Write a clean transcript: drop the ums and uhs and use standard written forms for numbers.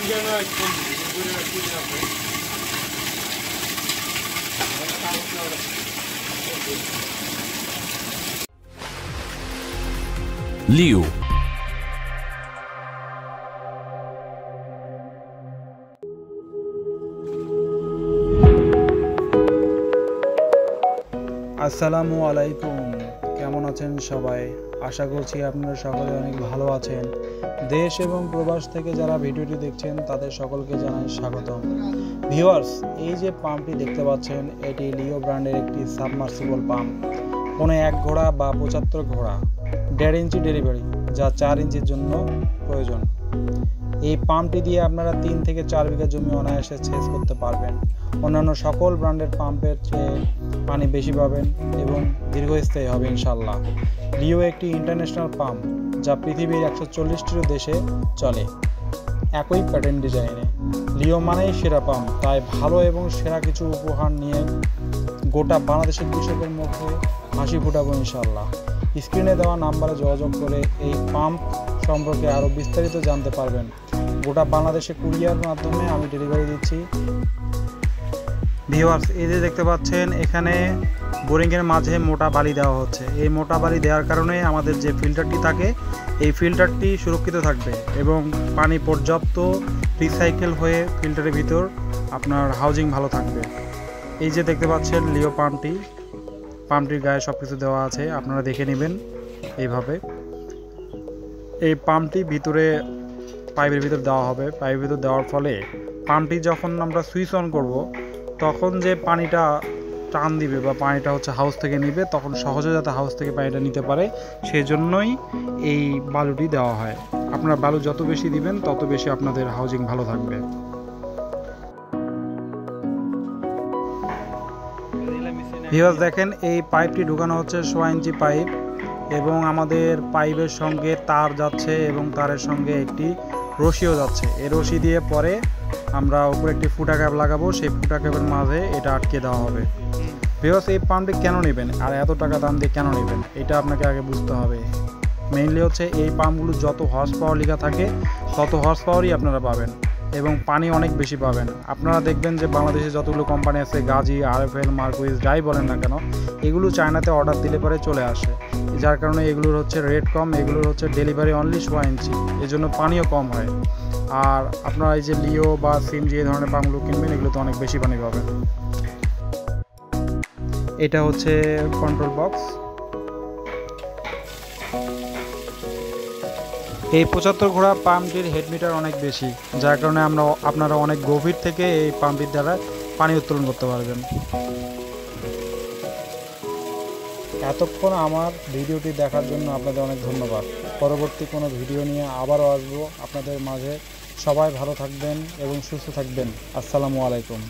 লিও আসসালামু আলাইকুম, কেমন আছেন সবাই? আশা করছি আপনারা সকলে অনেক ভালো আছেন। দেশ এবং প্রবাস থেকে যারা ভিডিওটি দেখছেন তাদের সকলকে জানাই স্বাগতম। ভিউয়ার্স, এই যে পাম্পটি দেখতে পাচ্ছেন এটি লিও ব্র্যান্ডের একটি সাবমার্সিবল পাম্প। কোনো 1 ঘোড়া বা 75 ঘোড়া 1.5 ইঞ্চি ডেলিভারি, যা 4 ইঞ্চির জন্য প্রয়োজন। এই পাম্পটি দিয়ে আপনারা 3 থেকে 4 বিঘা জমি অনায়াসে সেচ করতে পারবেন। অন্যান্য সকল ব্র্যান্ডের পাম্পের চেয়ে পানি বেশি পাবেন এবং দীর্ঘস্থায়ী হবে ইনশাল্লাহ। লিও একটি ইন্টারন্যাশনাল পাম্প যা পৃথিবীর 140টিরও দেশে চলে একই প্যাটার্ন ডিজাইনে। লিও মানেই সেরা পাম্প, তাই ভালো এবং সেরা কিছু উপহার নিয়ে গোটা বাংলাদেশের কৃষকের মুখে হাসি ফুটাবো ইনশাল্লাহ। স্ক্রিনে দেওয়া নাম্বারে যোগাযোগ করে এই পাম্প সম্পর্কে আরও বিস্তারিত জানতে পারবেন। গোটা বাংলাদেশে কুরিয়ার মাধ্যমে আমি ডেলিভারি দিচ্ছি। ভিউয়ার্স, এই যে দেখতে পাচ্ছেন এখানে বোরিংয়ের মাঝে মোটা বালি দেওয়া হচ্ছে। এই মোটা বালি দেওয়ার কারণে আমাদের যে ফিল্টারটি থাকে এই ফিল্টারটি সুরক্ষিত থাকবে এবং পানি পর্যাপ্ত রিসাইকেল হয়ে ফিল্টারের ভিতর আপনার হাউজিং ভালো থাকবে। এই যে দেখতে পাচ্ছেন লিও পাম্পটির গায়ে সব কিছু দেওয়া আছে, আপনারা দেখে নেবেন। এইভাবে এই পাম্পটি ভিতরে পাইপের ভিতর দেওয়া হবে। পাইপের ভিতর দেওয়ার ফলে পাম্পটি যখন আমরা সুইচ অন করব তখন যে পানিটা টান দিবে বা পানিটা হাউস থেকে নিবে, তখন সহজে যাতে হাউস থেকে পানিটা নিতে পারে সেই জন্যই এই বালুটি দেওয়া হয়। আপনারা বালু যত বেশি দিবেন তত বেশি আপনাদের হাউজিং ভালো থাকবে। ভিউয়ার্স, দেখেন এই পাইপটি ঢুকানো হচ্ছে 1.5 ইঞ্চি পাইপ এবং আমাদের পাইপের সঙ্গে তার যাচ্ছে এবং তারের সঙ্গে একটি রশিও যাচ্ছে। এই রশি দিয়ে পরে আমরা উপরে একটি ফুটা ক্যাপ লাগাবো, সেই ফুটা ক্যাপের মাঝে এটা আটকে দেওয়া হবে। ভিউয়ার্স, এই পাম্পটি কেন নেবেন আর এত টাকা দাম দিয়ে কেন নেবেন এটা আপনাকে আগে বুঝতে হবে। মেইনলি এই পাম্পগুলো যত হর্স পাওয়ার লেখা থাকে তত হর্স পাওয়ারই আপনারা পাবেন এবং পানি অনেক বেশি পাবেন। আপনারা দেখবেন যে বাংলাদেশে যতগুলো কোম্পানি আছে, গাজী, আরএফএল, মার্কুইজ, যাই বলেন না কেন, এগুলো চায়নাতে অর্ডার দিলে পরে চলে আসে, যার কারণে এগুলোর রেট কম, এগুলোর ডেলিভারি অনলি 1 ইঞ্চি, এই জন্য পানিও কম হয়। আর আপনারা এই যে লিও বা সিমজি এই ধরনের পাম্পগুলো কিনবেন, এগুলোতে অনেক বেশি পানি পাবেন। এটা কন্ট্রোল বক্স। এই 75 ঘোড়া পাম্পটির হেড মিটার অনেক বেশি, যার কারণে আপনারা অনেক গভীর থেকে এই পাম্পটির দ্বারা পানি উত্তোলন করতে পারবেন। এতক্ষণ আমার ভিডিওটি দেখার জন্য আপনাদের অনেক ধন্যবাদ। পরবর্তী কোনো ভিডিও নিয়ে আবারও আসবো আপনাদের মাঝে। সবাই ভালো থাকবেন এবং সুস্থ থাকবেন। আসসালামু আলাইকুম।